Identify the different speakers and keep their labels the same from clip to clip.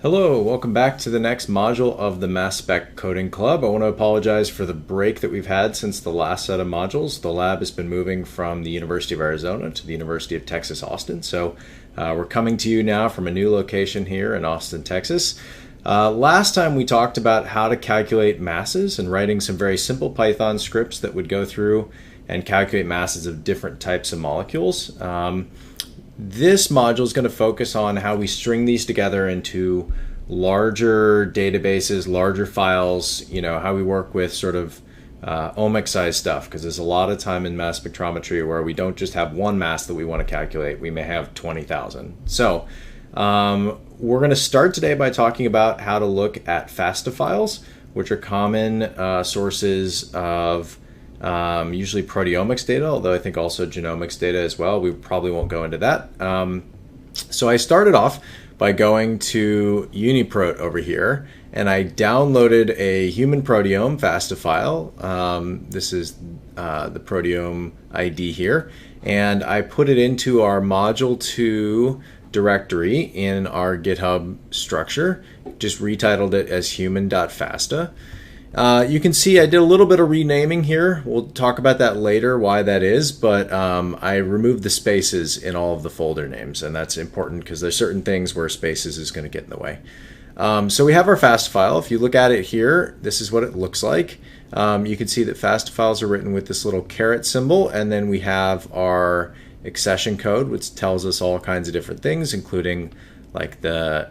Speaker 1: Hello, welcome back to the next module of the Mass Spec Coding Club. I want to apologize for the break that we've had since the last set of modules. The lab has been moving from the University of Arizona to the University of Texas, Austin. So we're coming to you now from a new location here in Austin, Texas. Last time we talked about how to calculate masses and writing some very simple Python scripts that would go through and calculate masses of different types of molecules. This module is going to focus on how we string these together into larger databases, larger files, how we work with sort of omic size stuff, because there's a lot of time in mass spectrometry where we don't just have one mass that we want to calculate, we may have 20,000. So we're going to start today by talking about how to look at FASTA files, which are common sources of usually proteomics data, although I think also genomics data as well. We probably won't go into that. So I started off by going to UniProt over here, and I downloaded a human proteome FASTA file. This is the proteome ID here, and I put it into our module 2 directory in our GitHub structure, just retitled it as human.fasta. You can see I did a little bit of renaming here. We'll talk about that later, why that is, but I removed the spaces in all of the folder names, and that's important because there's certain things where spaces is going to get in the way. So we have our FASTA file. If you look at it here, this is what it looks like. You can see that FASTA files are written with this little caret symbol, and then we have our accession code, which tells us all kinds of different things, including like the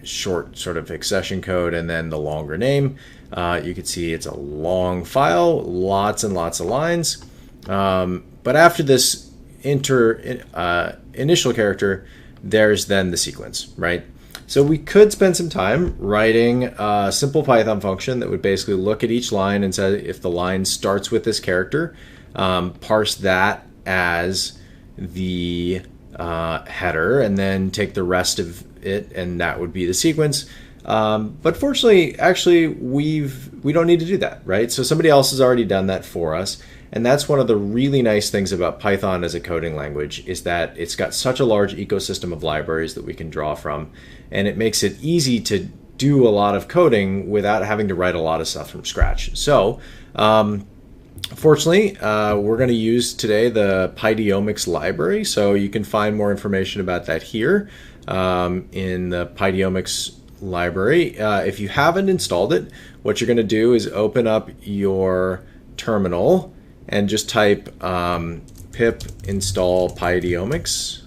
Speaker 1: short sort of accession code and then the longer name. You can see it's a long file, lots and lots of lines. But after this initial character, there's then the sequence, right? So we could spend some time writing a simple Python function that would basically look at each line and say if the line starts with this character, parse that as the header, and then take the rest of it, and that would be the sequence. But fortunately, actually, we don't need to do that, right? So somebody else has already done that for us, and that's one of the really nice things about Python as a coding language, is that it's got such a large ecosystem of libraries that we can draw from, and it makes it easy to do a lot of coding without having to write a lot of stuff from scratch. So fortunately, we're going to use today the Pyteomics library, so you can find more information about that here in the Pyteomics library. If you haven't installed it, what you're going to do is open up your terminal and just type pip install Pyteomics.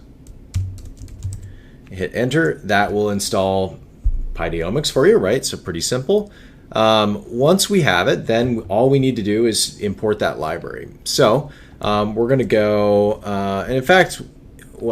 Speaker 1: Hit enter. That will install Pyteomics for you, right? So pretty simple. Once we have it, then all we need to do is import that library. So we're going to go, and in fact,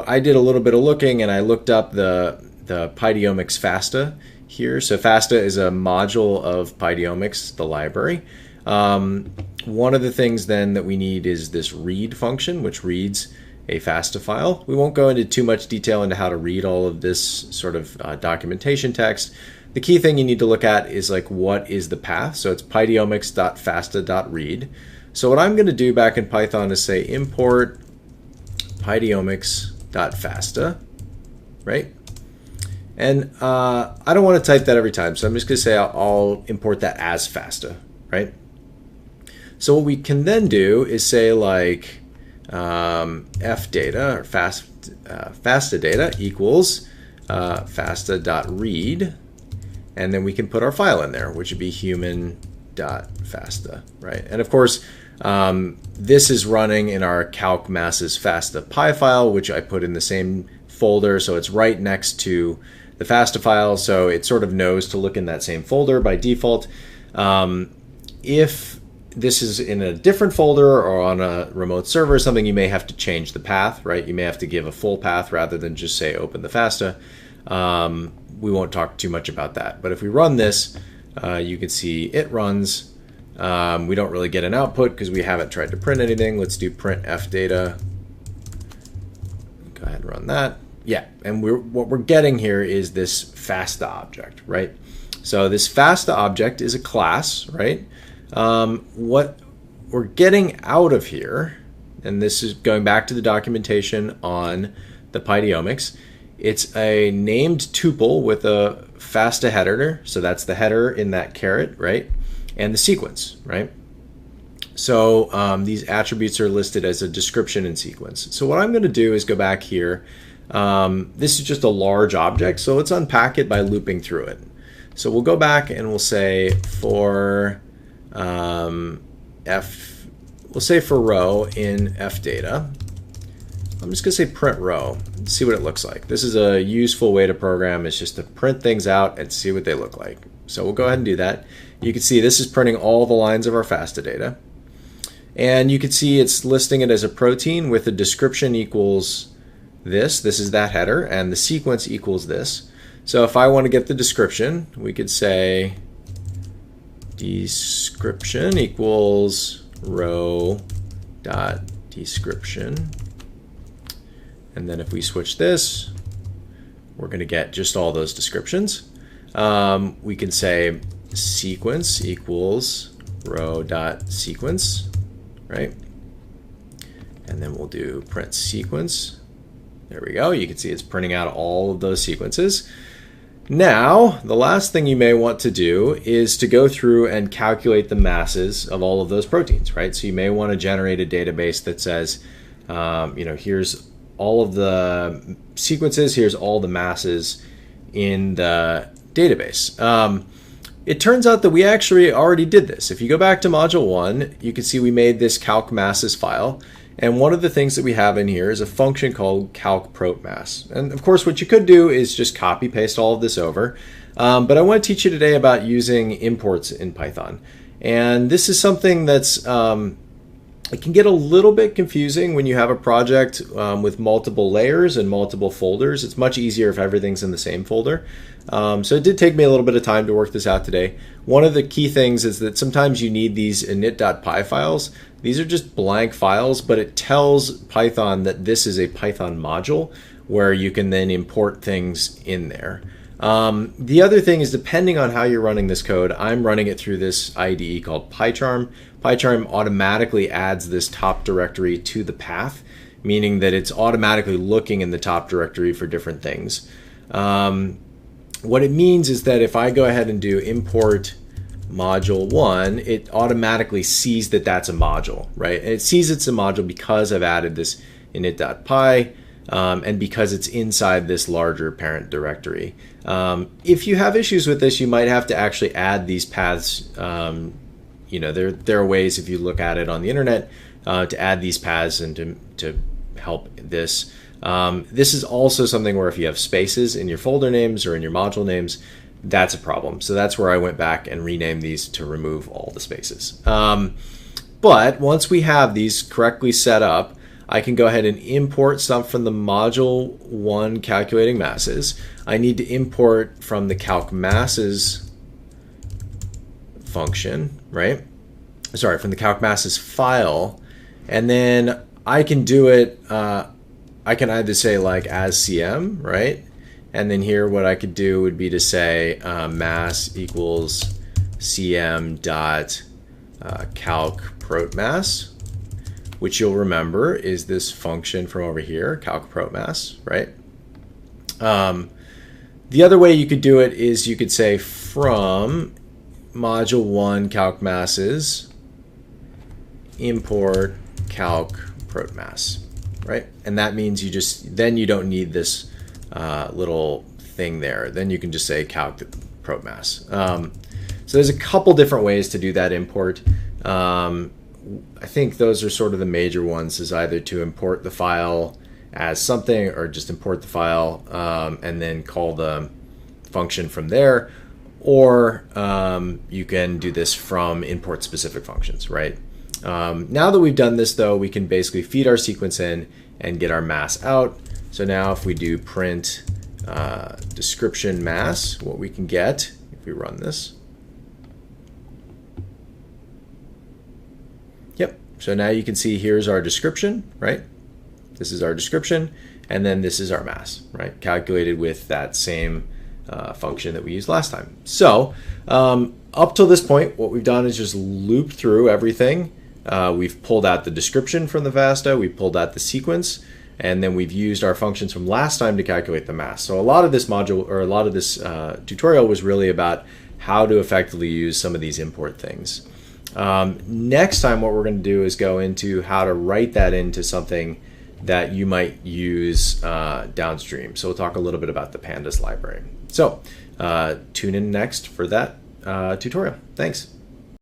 Speaker 1: I did a little bit of looking, and I looked up the Pyteomics FASTA here. So FASTA is a module of Pyteomics, the library. One of the things then that we need is this read function, which reads a FASTA file. We won't go into too much detail into how to read all of this sort of documentation text. The key thing you need to look at is like, what is the path? So it's pyteomics.fasta.read. So what I'm going to do back in Python is say import pyteomics.fasta, right? And I don't want to type that every time, so I'm just going to say I'll import that as FASTA, right? So what we can then do is say like fdata or FASTA data equals fasta.read, and then we can put our file in there, which would be human.fasta, right? And of course, this is running in our calc masses FASTA py file, which I put in the same folder, so it's right next to the FASTA file, so it sort of knows to look in that same folder by default. If this is in a different folder or on a remote server or something, you may have to change the path, right? You may have to give a full path rather than just say open the FASTA. We won't talk too much about that, but if we run this, you can see it runs. We don't really get an output because we haven't tried to print anything. Let's do print fdata. Go ahead and run that. Yeah, and what we're getting here is this FASTA object, right? So this FASTA object is a class, right? What we're getting out of here, and this is going back to the documentation on the Pyteomics, It's a named tuple with a FASTA header, so that's the header in that caret, right? And the sequence, right? So these attributes are listed as a description and sequence. So what I'm going to do is go back here. This is just a large object, so let's unpack it by looping through it. So we'll go back and we'll say for we'll say for row in fdata. I'm just going to say print row and see what it looks like. This is a useful way to program. It's just to print things out and see what they look like. So we'll go ahead and do that. You can see this is printing all the lines of our FASTA data. And you can see it's listing it as a protein with the description equals this. This is that header, and the sequence equals this. So if I want to get the description, we could say description equals row dot description. And then if we switch this, we're going to get just all those descriptions. We can say sequence equals row dot sequence, right? And then we'll do print sequence. There we go. You can see it's printing out all of those sequences. Now, the last thing you may want to do is to go through and calculate the masses of all of those proteins, right? So you may want to generate a database that says, here's all of the sequences, here's all the masses in the database. It turns out that we actually already did this. If you go back to module 1, you can see we made this calc masses file. And one of the things that we have in here is a function called calc prot mass. And of course, what you could do is just copy paste all of this over. But I want to teach you today about using imports in Python. And this is something that's, it can get a little bit confusing when you have a project with multiple layers and multiple folders. It's much easier if everything's in the same folder. So it did take me a little bit of time to work this out today. One of the key things is that sometimes you need these init.py files. These are just blank files, but it tells Python that this is a Python module where you can then import things in there. The other thing is, depending on how you're running this code, I'm running it through this IDE called PyCharm. PyCharm automatically adds this top directory to the path, meaning that it's automatically looking in the top directory for different things. What it means is that if I go ahead and do import module 1, it automatically sees that that's a module, right? And it sees it's a module because I've added this init.py and because it's inside this larger parent directory. If you have issues with this, you might have to actually add these paths. There are ways, if you look at it on the internet, to add these paths and to help this. This is also something where if you have spaces in your folder names or in your module names, that's a problem. So that's where I went back and renamed these to remove all the spaces. But once we have these correctly set up, I can go ahead and import stuff from the module 1 calculating masses. I need to import from the calc masses function, right? Sorry, from the calc masses file. And then I can do it, I can either say like as CM, right? And then here what I could do would be to say mass equals CM dot calc prot mass, which you'll remember is this function from over here, calc prot mass, right? The other way you could do it is you could say from module 1 calc masses import calc prot mass, right? And that means then you don't need this little thing there. Then you can just say calc prot mass. So there's a couple different ways to do that import. I think those are sort of the major ones, is either to import the file as something or just import the file and then call the function from there, or you can do this from import specific functions, right? Now that we've done this though, we can basically feed our sequence in and get our mass out. So now if we do print description mass, what we can get if we run this. Yep, so now you can see here's our description, right? This is our description, and then this is our mass, right? Calculated with that same function that we used last time. So up till this point, what we've done is just looped through everything. We've pulled out the description from the FASTA, we pulled out the sequence, and then we've used our functions from last time to calculate the mass. So a lot of this module, or a lot of this tutorial, was really about how to effectively use some of these import things. Next time what we're going to do is go into how to write that into something that you might use downstream. So we'll talk a little bit about the pandas library. So tune in next for that tutorial. Thanks.